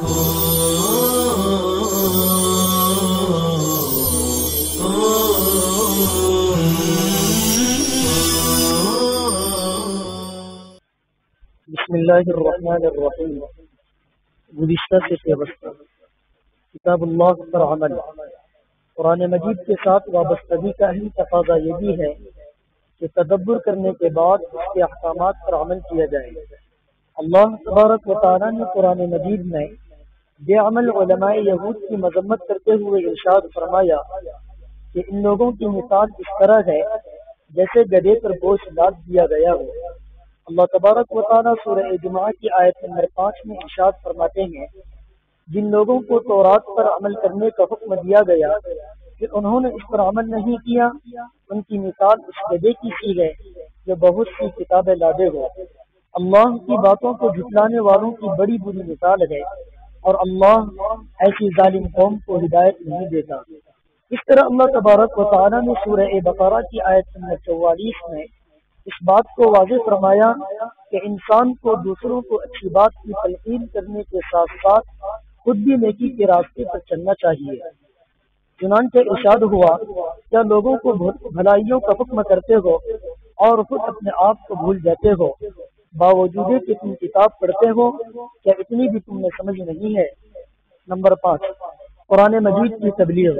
بسم اللہ الرحمن الرحیم۔ گزشتہ سے پیوستہ کتاب اللہ پر عمل۔ قرآن مجید کے ساتھ وابستگی کا ہی تقاضا یہ بھی ہے کہ تدبر کرنے کے بعد اس کے احکامات پر عمل کیا جائے۔ اللہ تبارک و تعالیٰ نے قرآن مجید میں بے عمل علماء یہود کی مذمت کرتے ہوئے ارشاد فرمایا کہ ان لوگوں کی مثال اس طرح ہے جیسے گدھے پر بوجھ لاد دیا گیا ہو۔ اللہ تبارک و تعالیٰ سورہ جمعہ کی آیت نمبر 5 میں ارشاد فرماتے ہیں، جن لوگوں کو تورات پر عمل کرنے کا حکم دیا گیا کہ انہوں نے اس پر عمل نہیں کیا، ان کی مثال اس گدھے کی سی ہے جو بہت سی کتابیں لادے ہو۔ اللہ کی باتوں کو جھٹلانے والوں کی بڑی بری مثال ہے، اور اللہ ایسی ظالم قوم کو ہدایت نہیں دیتا۔ اس طرح اللہ تبارک و تعالیٰ نے سورہ بقرہ کی آیت نمبر 44 میں اس بات کو واضح فرمایا کہ انسان کو دوسروں کو اچھی بات کی تلقین کرنے کے ساتھ ساتھ خود بھی نیکی کے راستے پر چلنا چاہیے۔ چنانچہ ارشاد ہوا، کیا لوگوں کو بھلائیوں کا حکم کرتے ہو اور خود اپنے آپ کو بھول جاتے ہو، باوجود کہ تم کتاب پڑھتے ہو، کیا اتنی بھی تم میں سمجھ نہیں ہے؟ نمبر 5، قرآن مجید کی تبلیغ۔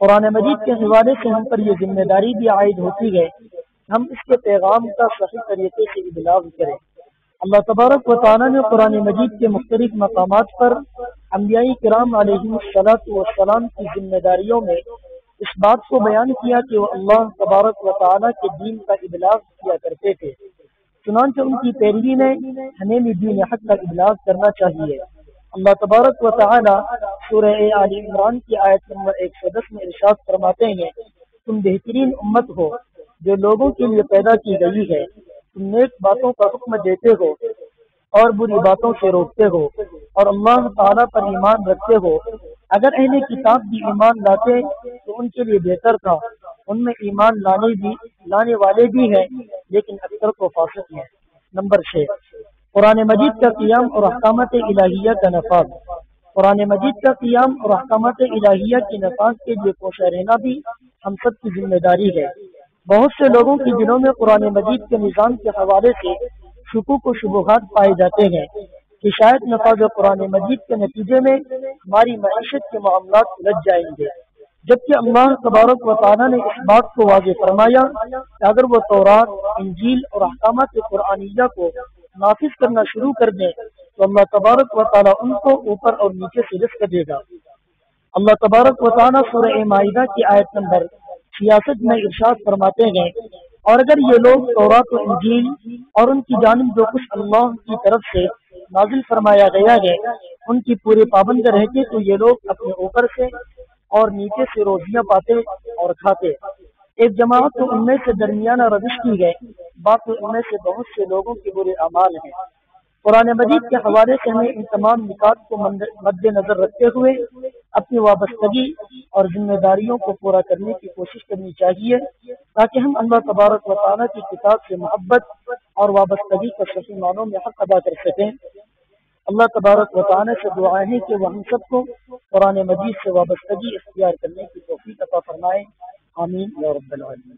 قرآن مجید کے حوالے سے ہم پر یہ ذمہ داری بھی عائد ہوتی ہے ہم اس کے پیغام کا صحیح طریقے سے ابلاغ کریں۔ اللہ تبارک و تعالیٰ نے قرآن مجید کے مختلف مقامات پر انبیاء کرام علیہ السلام کی ذمہ داریوں میں اس بات کو بیان کیا کہ وہ اللہ تبارک و تعالیٰ کے دین کا ابلاغ کیا کرتے تھے، چنانچہ ان کی پیروی میں ہمیں بھی دین حق کا ابلاغ کرنا چاہیے۔ اللہ تبارک و تعالیٰ سورہ آل عمران کی آیت نمبر 110 میں ارشاد فرماتے ہیں، تم بہترین امت ہو جو لوگوں کے لیے پیدا کی گئی ہے، تم نیک باتوں کا حکم دیتے ہو اور بری باتوں سے روکتے ہو اور اللہ تعالیٰ پر ایمان رکھتے ہو۔ اگر اہل کتاب بھی ایمان لاتے تو ان کے لیے بہتر تھا، ان میں ایمان لانے والے بھی ہیں لیکن اکثر کو فاسق ہیں۔ نمبر 6، قرآن مجید کا قیام اور احکامات الہیہ کا نفاذ۔ قرآن مجید کا قیام اور احکامات الہیہ کے نفاذ کے لیے کوشاں رہنا بھی ہم سب کی ذمہ داری ہے۔ بہت سے لوگوں کے دلوں میں قرآن مجید کے نظام کے حوالے سے شکوک و شبہات پائے جاتے ہیں کہ شاید نفاذ قرآن مجید کے نتیجے میں ہماری معیشت کے معاملات الجھ جائیں گے، جبکہ اللہ تبارک و تعالیٰ نے اس بات کو واضح فرمایا کہ اگر وہ تورات، انجیل اور احکامات قرآنیہ کو نافذ کرنا شروع کر دیں تو اللہ تبارک و تعالیٰ ان کو اوپر اور نیچے سے رزق دے گا۔ اللہ تبارک و تعالیٰ سورہ مائدہ کی آیت نمبر 66 میں ارشاد فرماتے ہیں، اور اگر یہ لوگ تورات و انجیل اور ان کی جانب جو کچھ اللہ کی طرف سے نازل فرمایا گیا ہے ان کی پورے پابند رہتے تو یہ لوگ اپنے اوپر سے اور نیچے سے روزیاں پاتے اور کھاتے۔ ایک جماعت تو ان میں سے درمیانہ روش کی ہے، باقی ان میں سے بہت سے لوگوں کے برے اعمال ہیں۔ قرآن مجید کے حوالے سے ہمیں ان تمام نکات کو مد نظر رکھتے ہوئے اپنی وابستگی اور ذمہ داریوں کو پورا کرنے کی کوشش کرنی چاہیے تاکہ ہم اللہ تبارک و تعالیٰ کی کتاب سے محبت اور وابستگی کا صحیح معنوں میں حق ادا کر سکیں۔ اللہ تبارک و تعالیٰ سے دعا ہے کہ وہ ہم سب کو قرآن مجید سے وابستگی اختیار کرنے کی توفیق عطا فرمائے۔ آمین یا رب العالمین۔